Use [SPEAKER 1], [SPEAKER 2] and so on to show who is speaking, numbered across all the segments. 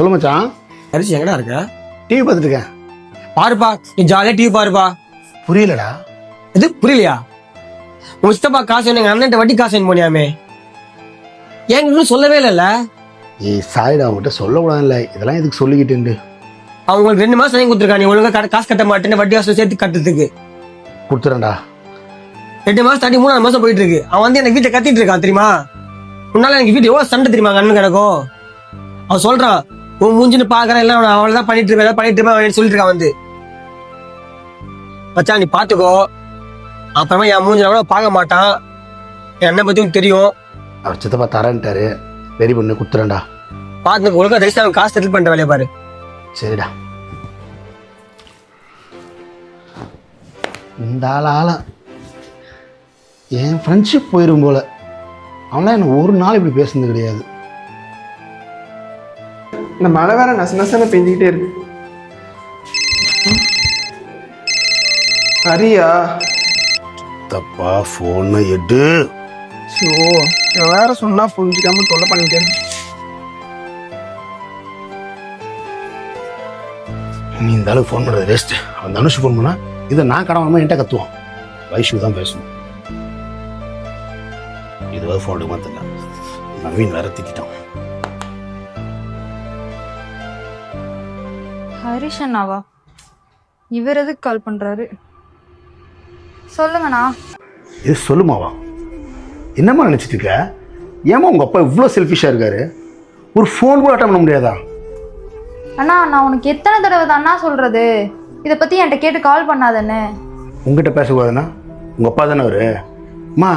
[SPEAKER 1] சொல்லு மச்சான்.
[SPEAKER 2] அரிசி எங்கடா இருக்க?
[SPEAKER 1] டிவி பார்த்துட்டு இருக்கேன்.
[SPEAKER 2] பாருப்பா, நீ ஜாலியா டிவி பாருப்பா.
[SPEAKER 1] புரியலடா.
[SPEAKER 2] இது புரியலையா? உங்க சித்தப்பா காசு எங்க அண்ணன் வட்டி காசு போனியாமே, ஏன் இன்னும் சொல்லவே இல்லைல்ல?
[SPEAKER 1] ஏய் சாரிடா, அவங்ககிட்ட சொல்லக்கூடாதுல்ல, இதெல்லாம் எதுக்கு சொல்லிக்கிட்டு.
[SPEAKER 2] அவங்களுக்கு 2 மாசம் வாங்கி கொடுத்துருக்கா, நீ ஒழுங்கா காசு கட்ட மாட்டேன்னு வட்டி காசு சேர்த்து கட்டுறதுக்கு.
[SPEAKER 1] கொடுத்துறேன்டா.
[SPEAKER 2] 2 மாசம் தாண்டி 3 மாசம் போயிட்டு இருக்கு. அவன் வந்து எனக்கு வீட்டை கத்திட்டு இருக்கான் தெரியுமா? உன்னால எனக்கு வீட்டு எவ்வளவு சண்டை தெரியுமா அண்ணன் கிடக்கும். அவன் சொல்றான், உன் மூஞ்சின்னு பாக்குறேன், எல்லாம் அவள்தான் பண்ணிட்டு இருப்பேன் சொல்லிட்டு இருக்கான் வந்து. மச்சான் நீ பாத்துக்கோ, அப்புறமா என் மூஞ்சில கூட பார்க்க மாட்டான். என் அண்ணன் பத்தி தெரியும்.
[SPEAKER 1] அவர் சித்தப்பா தரேன்ட்டாரு, ரெடி பண்ணி கொடுத்துறேன்டா.
[SPEAKER 2] பாத்து ஒழுங்கா தயவுசெய்து அவன் காசு செட்டில் பண்ற வேலையை பாரு.
[SPEAKER 1] சரிடா. இந்த ஆள என் ஃப்ரெண்ட்ஷிப் போயிடும் போல. அவன்லாம் எனக்கு ஒரு நாள் இப்படி பேசுனது கிடையாது.
[SPEAKER 3] இந்த மழை வேற நசன பெஞ்சிக்கிட்டே இருக்கு. ஹரியா
[SPEAKER 1] தப்பா ஃபோனை எடு.
[SPEAKER 3] ஸோ இவன் வேற சொன்னா புரிஞ்சுக்காம தொல்லை பண்ணிட்டே இருக்கு.
[SPEAKER 1] நீ இந்த அளவுக்கு ஃபோன் பண்ணுறது வேஸ்ட். அவன் தனுஷ் ஃபோன் பண்ணா இதை நான் கடவுளமா என்கிட்ட கத்துவான். வைஷு தான் பேசணும். இதுவாக ஃபோன் எடுக்க தெரியல. நவீன் வேற திட்டான்.
[SPEAKER 4] ஹரிஷ் அண்ணாவா? இவர் எதுக்கு கால் பண்றாரு? சொல்லுங்கண்ணா.
[SPEAKER 1] இது சொல்லுமாவா? என்னம்மா நினைச்சிட்டு இருக்க? ஏமா உங்க அப்பா இவ்வளோ செல்ஃபிஷா இருக்காரு? ஒரு ஃபோன் கூட அட்டன் பண்ண முடியாதா?
[SPEAKER 4] அண்ணா நான் உனக்கு எத்தனை தடவை தான் அண்ணா சொல்றது, இதை பத்தி என்கிட்ட கேட்டு கால் பண்ணாதண்ணே.
[SPEAKER 1] உங்ககிட்ட பேசக்கூடாதுன்னா உங்க அப்பா தானே அவரு. அம்மா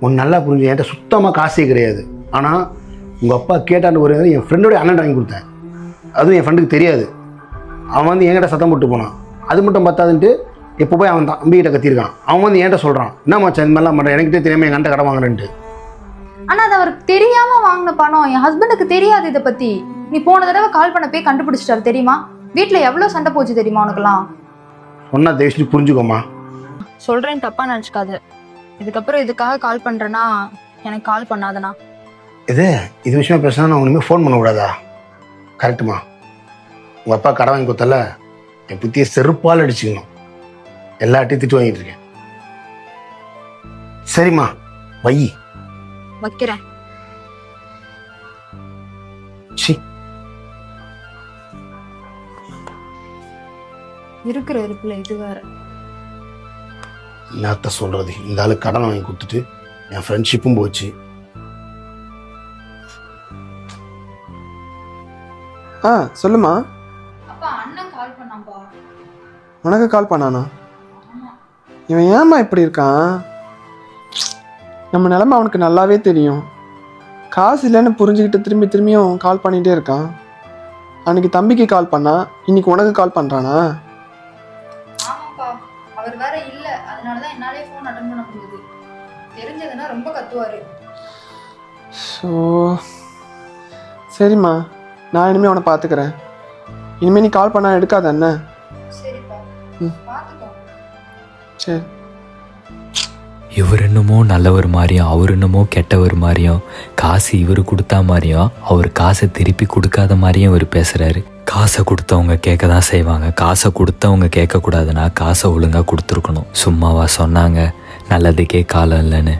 [SPEAKER 1] உன் நல்லா புரிஞ்சு, என்கிட்ட சுத்தமாக காசே கிடையாது. ஆனால் உங்கள் அப்பா கேட்டான்னு ஒரு என் ஃப்ரெண்டோட அண்ணன் வாங்கி கொடுத்தேன். அதுவும் என் ஃப்ரெண்டுக்கு தெரியாது. அவன் வந்து என்கிட்ட சத்தம் போட்டு போனான். அது மட்டும் பத்தாதுன்ட்டு எப்போ போய் அவன் தம்பிக்கிட்ட கத்திருக்கான். அவன் வந்து என்கிட்ட சொல்கிறான், என்ன மச்சான் இந்த மாதிரிலாம் பண்ணுறேன், எனக்கிட்டே தெரியாமல் என் கண்ட கடை வாங்குறேன்ட்டு.
[SPEAKER 4] ஆனால் அது அவருக்கு தெரியாம வாங்கின பணம், என் ஹஸ்பண்டுக்கு தெரியாது இதை பத்தி. நீ போன தடவை கால் பண்ண போய் கண்டுபிடிச்சிட்டாரு தெரியுமா? வீட்டில் எவ்வளோ சண்டை போச்சு தெரியுமா உனக்குலாம்?
[SPEAKER 1] சொன்னா தயவுசெய்து புரிஞ்சுக்கோமா.
[SPEAKER 4] சொல்றேன், தப்பா நினச்சிக்காது. இதுக்கப்புறம் இதுக்காக கால் பண்றேன்னா எனக்கு கால் பண்ணாதண்ணா.
[SPEAKER 1] இது விஷயமா பேசினா நான் உனக்கு ஃபோன் பண்ணக்கூடாதா? கரெக்டுமா? உங்கள் அப்பா கடை வாங்கி கொடுத்தல, என் புத்தியை செருப்பால் அடிச்சுக்கணும். எல்லாட்டையும் திட்டு வாங்கிட்டு இருக்கேன். சரிம்மா வை.
[SPEAKER 4] வைக்கிறேன்.
[SPEAKER 1] சி
[SPEAKER 4] இருக்கிற இருப்புல இது வேற.
[SPEAKER 1] என்னத்த சொல்றது, இந்த ஆளு கடன் வாங்கி கொடுத்துட்டு என் ஃப்ரெண்ட்ஷிப்பும் போச்சு.
[SPEAKER 3] சொல்லுமா.
[SPEAKER 4] அப்பா அண்ணன் கால் பண்ணாம்பா.
[SPEAKER 3] உனக்கு கால் பண்ணானா? இவன் ஏம்மா இப்படி இருக்கான்? நம்ம நிலைமை அவனுக்கு நல்லாவே தெரியும். காசு இல்லைன்னு புரிஞ்சுக்கிட்டு திரும்பியும் கால் பண்ணிகிட்டே இருக்கான். அன்னைக்கு தம்பிக்கு கால் பண்ணா, இன்னைக்கு உனக்கு கால் பண்ணுறானா?
[SPEAKER 4] ஆமாப்பா, அவர் வேற இல்ல, அதனாலதான் என்னாலே ஃபோன் அட்டெண்ட் பண்ண முடியுது. தெரிஞ்சதுன்னா ரொம்ப கத்துவாரு.
[SPEAKER 3] ஸோ சரிம்மா, நான் இனிமேல் அவனை பார்த்துக்கிறேன். இனிமேல் நீ கால் பண்ணா எடுக்காத என்ன?
[SPEAKER 4] சரிப்பா, பார்த்துக்கோ.
[SPEAKER 3] சரி.
[SPEAKER 5] இவர் என்னமோ நல்லவர் மாதிரியும் அவர் என்னமோ கெட்டவர் மாதிரியும், காசு இவர் கொடுத்தா மாதிரியும் அவர் காசை திருப்பி கொடுக்காத மாதிரியும் இவர் பேசுகிறாரு. காசை கொடுத்தவங்க கேட்க தான் செய்வாங்க. காசை கொடுத்தவங்க கேட்கக்கூடாதுன்னா காசை ஒழுங்காக கொடுத்துருக்கணும். சும்மாவா சொன்னாங்க நல்லதுக்கே காலம் இல்லைன்னு?